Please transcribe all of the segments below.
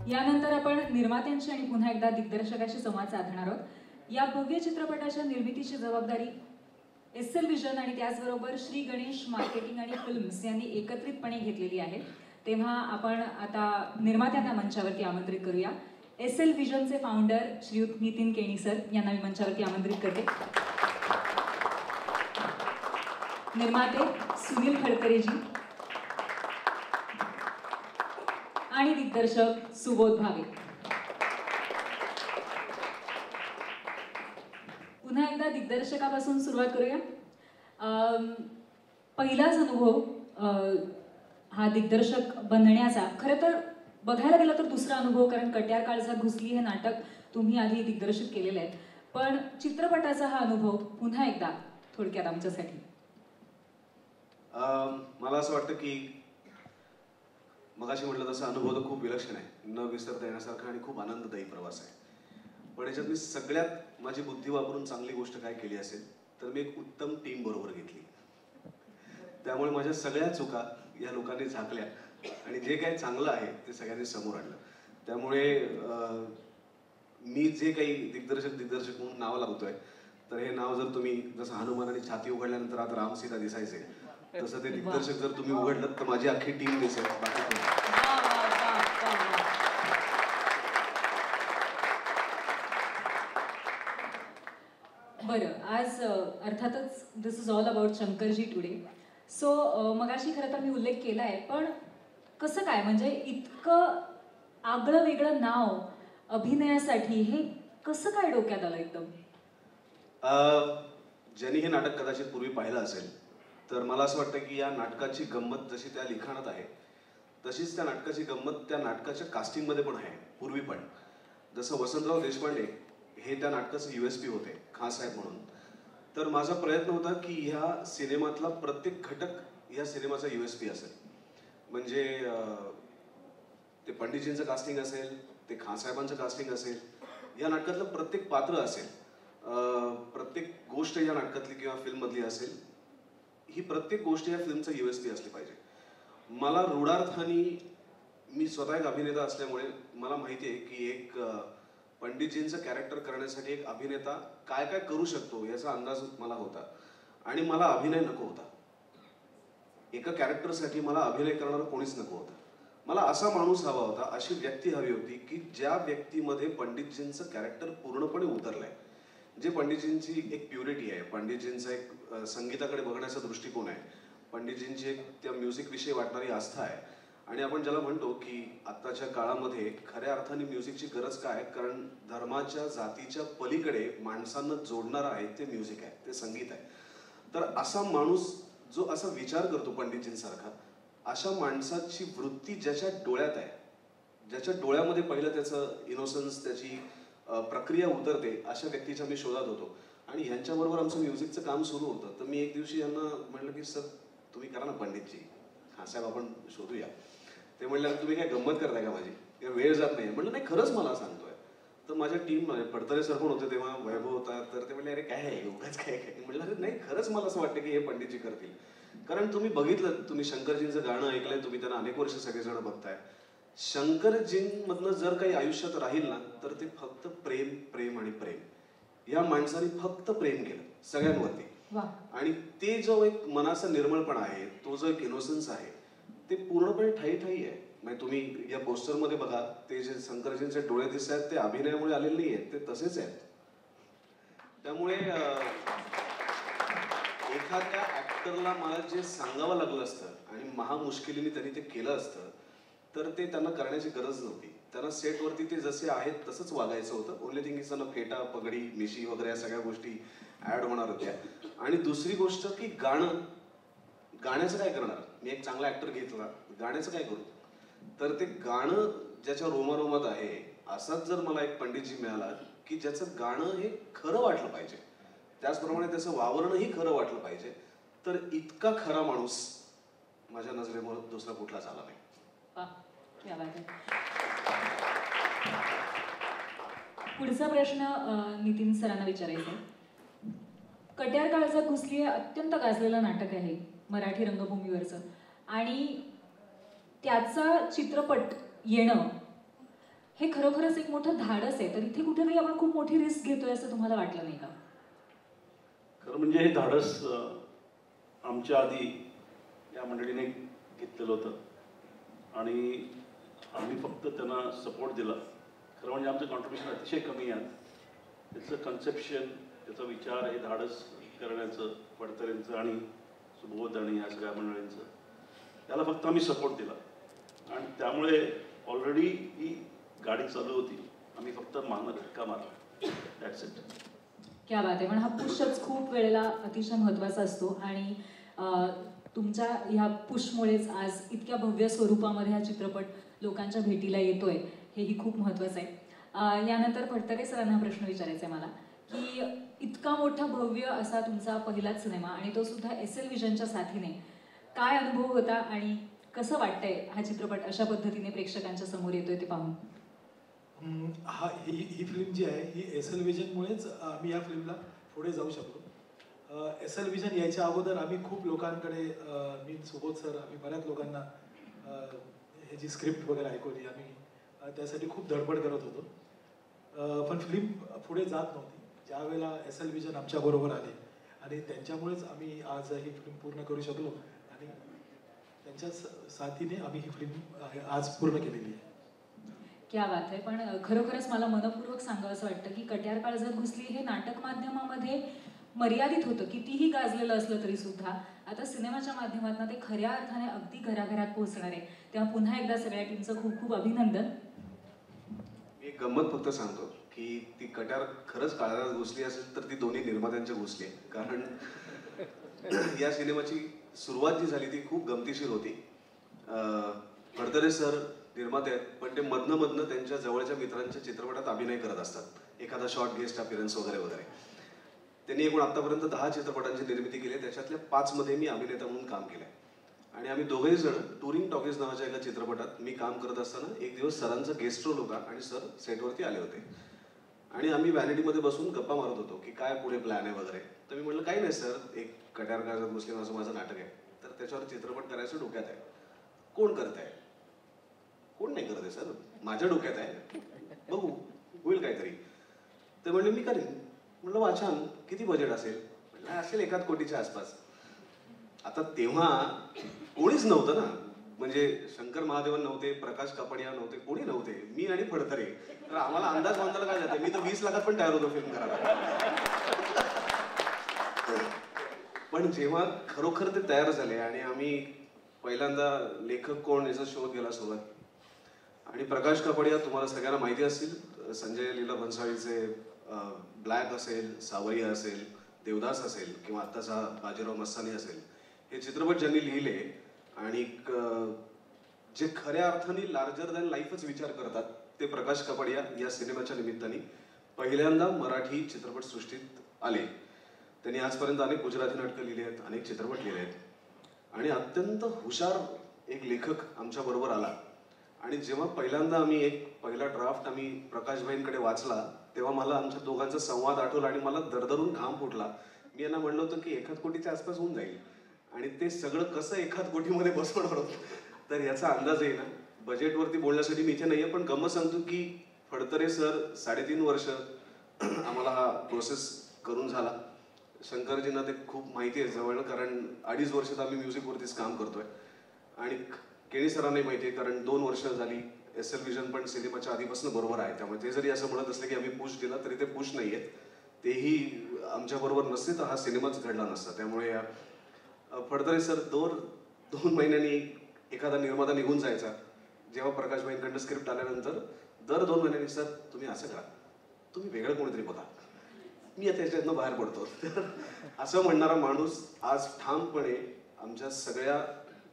यानंतर आपण निर्मात्यांशी आणि पुन्हा एकदा दिग्दर्शकाशी संवाद साधणार आहोत। या भव्य चित्रपटाच्या निर्मितीची जबाबदारी एस.एल. विजन आणि त्याचबरोबर श्री गणेश मार्केटिंग आणि फिल्म्स यांनी एकत्रितपणे घेतलेली आहे। तेव्हा आपण आता निर्मात्यांना मंचावरती आमंत्रित करूया। एस.एल. विजनचे फाउंडर श्रीयुत नितीन केणी सर यांना मी मंचावरती आमंत्रित करते। निर्माते सुनील खडकरेजी आणि दिग्दर्शक सुबोध भावे। पुन्हा एकदा दिग्दर्शकापासून सुरुवात करूया। पहिलाच अनुभव हा दिग्दर्शक बनण्याचा, खरं तर बघायला गेलं तर दुसरा अनुभव, कारण कट्यार काळजात घुसली हे नाटक तुम्ही आधी दिग्दर्शित केलेलं आहे, पण चित्रपटाचा हा अनुभव पुन्हा एकदा थोडक्यात आमच्यासाठी। मला असं वाटतं की मगाशी म्हटलं तसं अनुभव तर खूप विलक्षण आहे, न विसरता येण्यासारखा आणि खूप आनंददायी प्रवास आहे। पण याच्यात मी सगळ्यात माझी बुद्धी वापरून चांगली गोष्ट काय केली असेल तर मी एक उत्तम टीम बरोबर घेतली। त्यामुळे माझ्या सगळ्या चुका या लोकांनी झाकल्या आणि जे काही चांगलं आहे ते सगळ्यांनी समोर आणलं। त्यामुळे मी जे काही दिग्दर्शक म्हणून नाव लावतोय, तर हे नाव जर तुम्ही जसं हनुमानाने छाती उघडल्यानंतर आता राम सीता दिसायचे, तसं ते दिग्दर्शक जर तुम्ही उघडलं तर माझी अख्खी टीम दिसेल। बरं, आज अर्थातच this is all about Shankarji today. So मगाशी खरं तर मी उल्लेख केला आहे, पण कसं काय, म्हणजे इतकं आगळं वेगळं नाव अभिनयासाठी हे कसं काय डोक्यात आलं एकदम? ज्यांनी हे नाटक कदाचित पूर्वी पाहिलं असेल तर मला असं वाटतं की या नाटकाची गंमत जशी त्या लिखाणात आहे तशीच त्या नाटकाची गंमत त्या नाटकाच्या कास्टिंगमध्ये पण आहे। पूर्वी पण जसं वसंतराव देशपांडे हे त्या नाटकाचे USP होते, खान साहेब म्हणून, तर माझा प्रयत्न होता की ह्या सिनेमातला प्रत्येक घटक या सिनेमाचा USP असेल। म्हणजे ते पंडितजींचं कास्टिंग असेल, ते खान साहेबांचं कास्टिंग असेल, या नाटकातलं प्रत्येक पात्र असेल, प्रत्येक गोष्ट या नाटकातली किंवा फिल्ममधली असेल, ही प्रत्येक गोष्ट या फिल्मचा USP असली पाहिजे। मला रूढार्थाने, मी स्वतः एक अभिनेता असल्यामुळे मला माहिती आहे की एक पंडितजींचं कॅरेक्टर करण्यासाठी एक अभिनेता काय काय करू शकतो याचा अंदाज मला होता आणि मला अभिनय नको होता। एका कॅरेक्टरसाठी मला अभिनय करणारा कोणीच नको होता। मला असा माणूस हवा होता, अशी व्यक्ती हवी होती की ज्या व्यक्तीमध्ये पंडितजींचं कॅरेक्टर पूर्णपणे उतरलंय, जे पंडितजींची एक प्युरिटी आहे, पंडितजींचा एक संगीताकडे बघण्याचा दृष्टिकोन आहे, पंडितजींची एक त्या म्युझिकविषयी वाटणारी आस्था आहे। आणि आपण ज्याला म्हणतो की आत्ताच्या काळामध्ये खऱ्या अर्थाने म्युझिकची गरज काय, कारण धर्माच्या जातीच्या पलीकडे माणसांना जोडणारं आहे ते म्युझिक आहे, ते संगीत आहे। तर असा माणूस जो असा विचार करतो पंडितजींसारखा, अशा माणसाची वृत्ती ज्याच्या डोळ्यात आहे, ज्याच्या डोळ्यामध्ये पहिलं त्याचं इनोसन्स, त्याची प्रक्रिया उतरते, अशा व्यक्तीच्या मी शोधात होतो। आणि ह्यांच्याबरोबर आमचं म्युझिकचं काम सुरू होतं, तर मी एक दिवशी यांना म्हटलं की सर तुम्ही करा ना पंडितजी, हा साहेब आपण शोधूया। ते म्हणलं तुम्ही काय गंमत करताय का माझी, किंवा वेळ जात नाही? म्हटलं नाही, खरंच मला सांगतोय। तर माझ्या टीममध्ये पडतरे सर पण होते तेव्हा, वैभव होता, तर ते म्हणले अरे काय आहे उगाच काय काय? म्हटलं अरे नाही, खरंच मला असं वाटतं की हे पंडितजी करतील, कारण तुम्ही बघितलं, तुम्ही शंकरजींचं गाणं ऐकलंय, तुम्ही त्यांना अनेक वर्ष सगळेजण बघताय। शंकरजींमधनं जर काही आयुष्यात राहील ना तर ते फक्त प्रेम, प्रेम आणि प्रेम। या माणसाने फक्त प्रेम केलं सगळ्यांवरती, आणि ते जो एक मनाचा निर्मळपणा आहे, तो जो एक इनोसन्स आहे, ते पूर्णपणे ठाई ठाई आहे। म्हणजे तुम्ही या पोस्टरमध्ये बघा, ते जे शंकरजींचे डोळे दिसत आहेत ते अभिनयामुळे आलेले नाही आहेत, ते तसेच आहेत। त्यामुळे एखाद्या ऍक्टरला मला जे सांगावं लागलं असतं आणि महामुश्किलीने त्यांनी ते केलं असतं, तर ते त्यांना करण्याची गरज नव्हती। त्यांना सेटवरती ते जसे आहेत तसंच वागायचं होतं। ओनली थिंग इज फेटा, पगडी, मिशी वगैरे या सगळ्या गोष्टी ऍड होणार होत्या। आणि दुसरी गोष्ट की गाण्याचं काय करणार? मी एक चांगला ऍक्टर घेतला, गाण्याचं काय करू? तर ते गाणं ज्याच्या रोमारोमात आहे, असाच जर मला एक पंडितजी मिळाला की ज्याचं गाणं हे खरं वाटलं पाहिजे, त्याचप्रमाणे त्याचं वावरणंही खरं वाटलं पाहिजे, तर इतका खरा माणूस माझ्या नजरेमुळे दुसरा कुठलाच आला नाही। पुढचा प्रश्न नितीन सरांना विचारायचा आहे। कट्यार काळजात घुसली हे अत्यंत गाजलेलं नाटक आहे मराठी रंगभूमीवरचं, आणि त्याचा चित्रपट येणं हे खरोखरच एक मोठं धाडस आहे, तर इथे कुठेतरी आपण खूप मोठी रिस्क घेतोय असं तुम्हाला वाटलं नाही का? खरं म्हणजे हे धाडस आमच्या आधी या मंडळीने घेतलेलं होतं आणि आम्ही फक्त त्यांना सपोर्ट दिला. खरं म्हणजे आमचं कॉन्ट्रिब्युशन अतिशय कमी आहे. त्याचं कन्सेप्शन, त्याचा विचार, हे धाडस करण्याचं फडतरेंचं आणि सुबोध आणि या सगळ्या मंडळींचं, त्याला फक्त आम्ही सपोर्ट दिला आणि त्यामुळे ऑलरेडी ही गाडी चालू होती. आम्ही फक्त मागणं धक्का मारला. That's it. क्या बात आहे. पण हा पुशच खूप वेळेला अतिशय महत्त्वाचा असतो आणि तुमच्या ह्या पुशमुळेच आज इतक्या भव्य स्वरूपामध्ये हा चित्रपट लोकांच्या भेटीला येतोय, हेही खूप महत्त्वाचं आहे. यानंतर फडतरे सरांना प्रश्न विचारायचा आहे मला की इतका मोठा भव्य असा तुमचा पहिलाच सिनेमा आणि तो सुद्धा एस.एल. विजनच्या साथीने, काय अनुभव होता आणि कसं वाटतंय हा चित्रपट अशा पद्धतीने प्रेक्षकांच्या समोर येतोय ते पाहून? ही फिल्म जी आहे ही एस.एल. विजनमुळेच आम्ही या फिल्मला पुढे जाऊ शकलो. एस.एल. विजन यायच्या अगोदर आम्ही खूप लोकांकडे, मी सुबोध सर, आम्ही बऱ्याच लोकांना ह्याची स्क्रिप्ट वगैरे ऐकवली. आम्ही त्यासाठी खूप धडपड करत होतो, पण फिल्म पुढे जात नव्हती. ज्या वेळेला एस.एल. विजन आमच्याबरोबर आले आणि त्यांच्यामुळेच आम्ही आज ही फिल्म पूर्ण करू शकलो आणि त्यांच्या साथीने आम्ही ही फिल्म आज पूर्ण केलेली आहे. क्या बात आहे. पण खरोखरच मला मनपूर्वक सांगावं असं वाटतं की कट्यार काळजात घुसली हे नाटक माध्यमामध्ये मर्यादित होतं, कितीही गाजलेलं असलं तरी सुद्धा. आता सिनेमाच्या माध्यमातून ते खऱ्या अर्थाने अगदी घराघरात पोहोचणार आहे. तेव्हा पुन्हा एकदा सगळ्या टीमचं खूप खूप अभिनंदन. एक गंमत फक्त सांगतो की ती कट्यार खरंच काळजात घुसली असेल तर ती दोन्ही निर्मात्यांच्या घुसली आहे. कारण या सिनेमाची सुरुवात जी झाली ती खूप गमतीशीर होती. फडतरे सर निर्माते आहेत, पण ते मधनं त्यांच्या जवळच्या मित्रांच्या चित्रपटात अभिनय करत असतात, एखादा शॉर्ट गेस्ट अपीअरन्स वगैरे वगैरे. त्यांनी एकूण आतापर्यंत 10 चित्रपटांची निर्मिती केली आहे. त्याच्यातल्या 5 मध्ये मी अभिनेता म्हणून काम केलंय. आणि आम्ही दोघेही जण टुरिंग टॉकीज नावाच्या एका चित्रपटात मी काम करत असताना एक दिवस सरांचा गेस्ट रोल होता आणि सर सेटवरती आले होते आणि आम्ही व्हॅनिटीमध्ये बसून गप्पा मारत होतो की काय पुढे प्लॅन आहे वगैरे. तर मी म्हटलं काही नाही सर, एक कट्यार काळजात घुसली नावाचं माझं नाटक आहे, तर त्याच्यावर चित्रपट करायचं डोक्यात आहे. कोण करत आहे? कोण नाही करत आहे सर, माझ्या डोक्यात आहे, बघू होईल काहीतरी. ते म्हणले मी करेन. म्हटलं वाचन किती बजेट असेल? म्हटलं असेल 1 कोटीच्या आसपास. आता तेव्हा कोणीच नव्हतं ना, म्हणजे शंकर महादेवन नव्हते, प्रकाश कापडिया नव्हते, कोणी नव्हते, मी आणि फडतरे. तर आम्हाला अंदाज बांधायला काय जाते, मी तर 20 लाखात पण तयार होतो फिल्म करायला. पण जेव्हा खरोखर ते तयार झाले आणि आम्ही पहिल्यांदा लेखक कोण याचा शोध गेला सुरुवात, आणि प्रकाश कापडिया तुम्हाला सगळ्यांना माहिती असतील, संजय लीला भन्साळीचे ब्लॅक असेल, सावरिया असेल, देवदास असेल किंवा आत्ताचा बाजीराव मस्तानी असेल, हे चित्रपट ज्यांनी लिहिले आणि जे खऱ्या अर्थाने लार्जर दॅन लाईफच विचार करतात, ते प्रकाश कापडिया या सिनेमाच्या निमित्ताने पहिल्यांदा मराठी चित्रपटसृष्टीत आले. त्यांनी आजपर्यंत अनेक गुजराती नाटकं लिहिली आहेत, अनेक चित्रपट लिहिले आहेत आणि अत्यंत हुशार एक लेखक आमच्या बरोबर आला. आणि जेव्हा पहिल्यांदा आम्ही पहिला ड्राफ्ट आम्ही प्रकाशभाईंकडे वाचला, तेव्हा मला आमच्या दोघांचा संवाद आठवला आणि मला दरदरून घाम फुटला. मी यांना म्हणलं होतं की 1 कोटीच्या आसपास होऊन जाईल आणि ते सगळं कसं 1 कोटीमध्ये बसवणार होतं, तर याचा अंदाज येईल. बजेटवरती बोलण्यासाठी मी इथे नाही आहे, पण गंमत सांगतो की फडतरे सर 3.5 वर्ष आम्हाला हा प्रोसेस करून झाला. शंकरजींना ते खूप माहिती आहे जवळ, कारण 2.5 वर्षात आम्ही म्युझिकवरतीच काम करतोय. आणि केणी सरांनाही माहिती आहे, कारण 2 वर्ष झाली. एस.एल. विजन पण सिनेमाच्या आधीपासून बरोबर आहे, त्यामुळे ते जरी असं म्हणत असले की आम्ही पुश दिला तरी ते पुश नाही आहेत. तेही आमच्याबरोबर नसते तर हा सिनेमाच घडला नसता. त्यामुळे फडतरे सर 2 महिन्यांनी एखादा निर्माता निघून जायचा. जेव्हा प्रकाशभाईंकडनं स्क्रिप्ट आल्यानंतर दर 2 महिन्यांनी, सर तुम्ही असं करा, तुम्ही वेगळं कोणीतरी बघा, मी आता याच्यातनं बाहेर पडतो. असं म्हणणारा माणूस आज ठामपणे आमच्या सगळ्या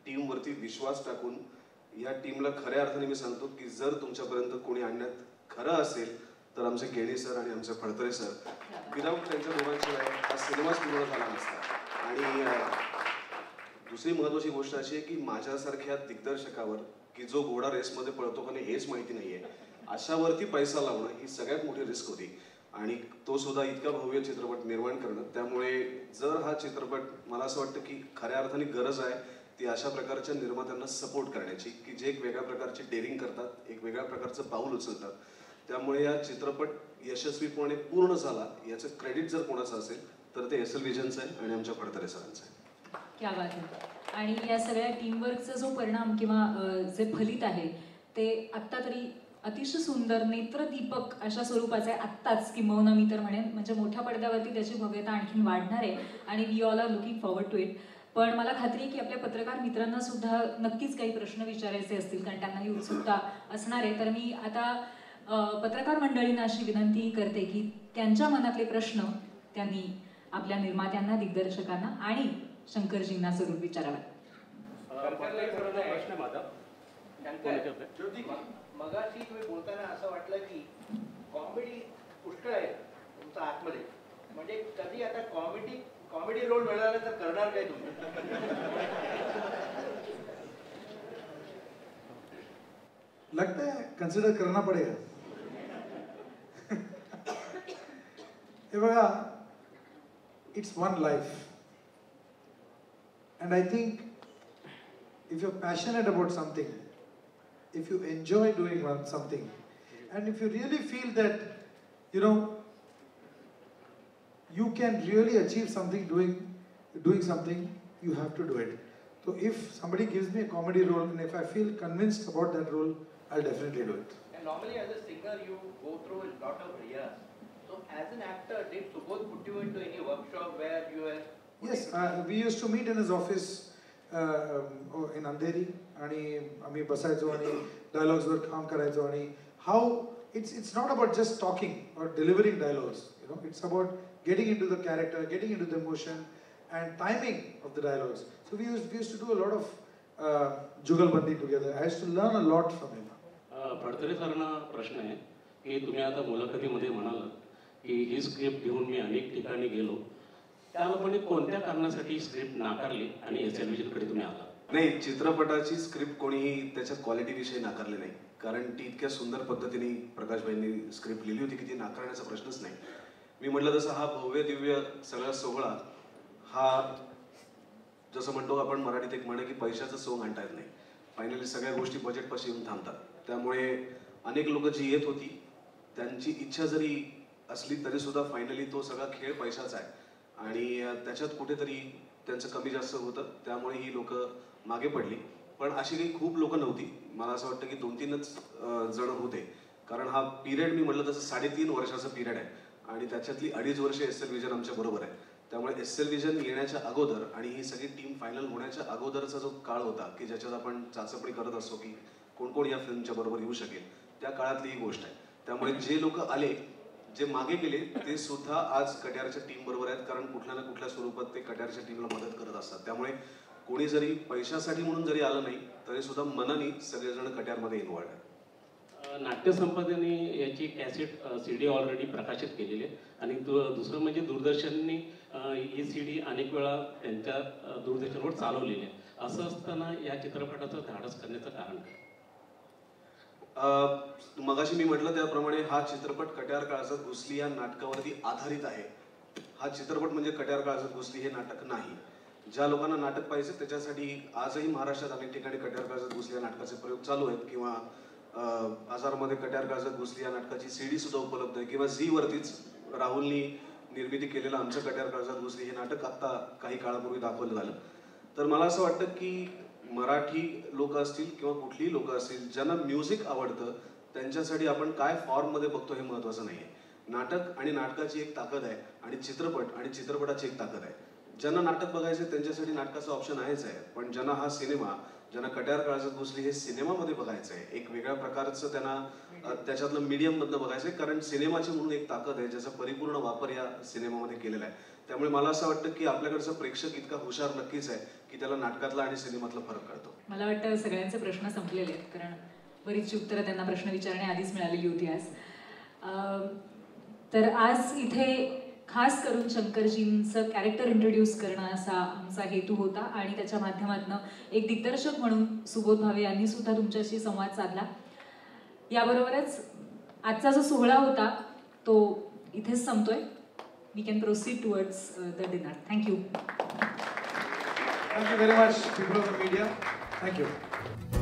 टीमवरती विश्वास टाकून, या टीमला खऱ्या अर्थाने मी सांगतो की जर तुमच्यापर्यंत कोणी आणण्यात खरं असेल तर आमचे केणी सर आणि आमचे फडतरे सर. विदाऊट त्यांच्या दोघांशिवाय हा सिनेमाच पूर्ण झाला नसता. आणि दुसरी महत्त्वाची गोष्ट अशी आहे की माझ्यासारख्या दिग्दर्शकावर, की जो घोडा रेसमध्ये पळतो का नाही हेच माहिती नाहीये, अशावरती पैसा लावणं ही सगळ्यात मोठी रिस्क होती आणि तो सुद्धा इतका भव्य चित्रपट निर्माण करणं. त्यामुळे जर हा चित्रपट, मला असं वाटतं की खऱ्या अर्थाने गरज आहे ती अशा प्रकारच्या निर्मात्यांना सपोर्ट करण्याची की जे एक वेगळ्या प्रकारची डेअरिंग करतात, एक वेगळ्या प्रकारचं पाऊल उचलतात. त्यामुळे या चित्रपट यशस्वीपणे पूर्ण झाला याचं क्रेडिट जर कोणाचं असेल तर ते एस एल विजनचं आहे आणि आमच्या फडतरे सरांचं आहे. क्या बात आहे. आणि या सगळ्या टीमवर्कचा जो परिणाम किंवा जे फलित आहे ते आत्ता तरी अतिशय सुंदर नेत्रदीपक अशा स्वरूपाचं आहे आत्ताच, किंबहुना मी तर म्हणेन. म्हणजे मोठ्या पडद्यावरती त्याची भव्यता आणखीन वाढणार आहे आणि we all are looking forward to it. पण मला खात्री आहे की आपल्या पत्रकार मित्रांना सुद्धा नक्कीच काही प्रश्न विचारायचे असतील, कारण त्यांनाही उत्सुकता असणार आहे. तर मी आता पत्रकार मंडळींना अशी विनंती करते की त्यांच्या मनातले प्रश्न त्यांनी आपल्या निर्मात्यांना, दिग्दर्शकांना आणि शंकरजींना जरूर विचारावा. प्रश्न माझा मगाशी तुम्ही बोलताना असं वाटलं की कॉमेडी पुष्कळ आहे तुमचा आतमध्ये, म्हणजे कधी आता कॉमेडी रोल मिळाला तर करणार काय तुम्ही? लगता है कंसिडर करना पड़ेगा. हे बघा, it's one life and I think if you're passionate about something, if you enjoy doing something, and if you really feel that you can really achieve something doing something, you have to do it. So if somebody gives me a comedy role and if I feel convinced about that role, I'll definitely do it. And normally as a singer you go through a lot of riyas. So as an actor, did Subodh put you into any workshop where you were? Yes, we used to meet in his office in Andheri आणि आम्ही बसायचो आणि डायलॉग्सवर काम करायचो. आणि how it's not about just talking or delivering dialogues, it's about getting into the character, getting into the emotion and timing of the dialogues. So we used to do a lot of जुगलबंदी together. I used to learn a lot from him. Phadtare सरांना प्रश्न आहे की तुम्ही आता मुलाखतीमध्ये म्हणालात की ही स्क्रिप्ट घेऊन मी अनेक ठिकाणी गेलो, त्यामुळे कोणत्या कारणासाठी स्क्रिप्ट नाकारली आणि एस एल विजनकडे तुम्ही आला? नाही, चित्रपटाची स्क्रिप्ट कोणीही त्याच्या क्वालिटीविषयी नाकारली नाही, कारण ती इतक्या सुंदर पद्धतीने प्रकाशभाईंनी स्क्रिप्ट लिहिली होती की ती नाकारण्याचा प्रश्नच नाही. मी म्हटलं तसं हा भव्य दिव्य सगळा सोहळा हा जसं म्हणतो आपण मराठीत एक म्हणे की पैशाचं सोंग आणता येत नाही. फायनली सगळ्या गोष्टी बजेटपाशी येऊन थांबतात. त्यामुळे अनेक लोक जी येत होती त्यांची इच्छा जरी असली तरी सुद्धा फायनली तो सगळा खेळ पैशाचा आहे आणि त्याच्यात कुठेतरी त्यांचं कमी जास्त होतं. त्यामुळे ही लोक मागे पडली. पण अशी काही खूप लोक नव्हती. मला असं वाटतं की 2-3च जण होते, कारण हा पिरियड मी म्हटलं तसं 3.5 वर्षाचा पिरियड आहे आणि त्याच्यातली 2.5 वर्ष एस एल विजन आमच्या बरोबर आहे. त्यामुळे एस एल विजन येण्याच्या अगोदर आणि ही सगळी टीम फायनल होण्याच्या अगोदरचा जो काळ होता की ज्याच्यात आपण चाचपणी करत असतो की कोण कोण या फिल्मच्या बरोबर येऊ शकेल, त्या काळातली ही गोष्ट आहे. त्यामुळे जे लोक आले, जे मागे गेले, ते सुद्धा आज कट्यारच्या टीम बरोबर आहेत, कारण कुठल्या ना कुठल्या स्वरूपात ते कट्यारच्या टीमला मदत करत असतात. त्यामुळे कोणी जरी पैशासाठी म्हणून जरी आलं नाही तरी सुद्धा मनाने सगळेजण कट्यारमध्ये इन्व्हॉल्ड आहेत. नाट्य संपादने याची कॅसेट CD ऑलरेडी प्रकाशित केलेली आहे आणि दुसरं म्हणजे दूरदर्शननी ही CD अनेक वेळा त्यांच्या दूरदर्शनवर चालवलेली आहे. असं असताना या चित्रपटाचं धाडस करण्याचं कारण काय? मगाशी मी म्हटलं त्याप्रमाणे हा चित्रपट कट्यार काळजात घुसली या नाटकावरती आधारित आहे. हा चित्रपट म्हणजे कट्यार काळजात घुसली हे नाटक नाही. ज्या लोकांना नाटक पाहिजे त्याच्यासाठी आजही महाराष्ट्रात अनेक ठिकाणी कट्यार काळजात घुसली या नाटकाचे प्रयोग चालू आहेत किंवा बाजारामध्ये कट्यार काळजात घुसली या नाटकाची CD सुद्धा उपलब्ध आहे किंवा झी वरतीच राहुलनी निर्मिती केलेलं आमचं कट्यार काळजात घुसली हे नाटक आत्ता काही काळापूर्वी दाखवलं झालं. तर मला असं वाटतं की मराठी लोक असतील किंवा कुठलीही लोक असतील ज्यांना म्युझिक आवडतं त्यांच्यासाठी आपण काय फॉर्ममध्ये बघतो हे महत्त्वाचं नाही आहे. नाटक आणि नाटकाची एक ताकद आहे आणि चित्रपट आणि चित्रपटाची एक ताकद आहे. ज्यांना नाटक बघायचं त्यांच्यासाठी नाटकाचा ऑप्शन आहेच आहे, पण ज्यांना हा सिनेमा, ज्यांना कट्यार काळजात घुसली हे सिनेमामध्ये बघायचं आहे, एक वेगळ्या प्रकारचं त्यांना त्याच्यातलं मीडियममधनं बघायचं आहे, कारण सिनेमाची म्हणून एक ताकद आहे ज्याचा परिपूर्ण वापर या सिनेमामध्ये केलेला आहे. त्यामुळे मला असं वाटतं की आपल्याकडचा प्रेक्षक इतका हुशार नक्कीच आहे की त्याला नाटकातला आणि सिनेमातला फरक कळतो. मला वाटतं सगळ्यांचे प्रश्न संपलेले आहेत, कारण बरीचशी उत्तरं त्यांना प्रश्न विचारण्याआधीच मिळालेली होती आज. तर आज इथे खास करून शंकरजींचं कॅरेक्टर इंट्रोड्यूस करणं असा आमचा हेतू होता आणि त्याच्या माध्यमातून एक दिग्दर्शक म्हणून सुबोध भावे यांनी सुद्धा तुमच्याशी संवाद साधला. याबरोबरच आजचा जो सोहळा होता तो इथेच संपतोय. We can proceed towards the dinner. Thank you. Thank you very much, people of the media. Thank you.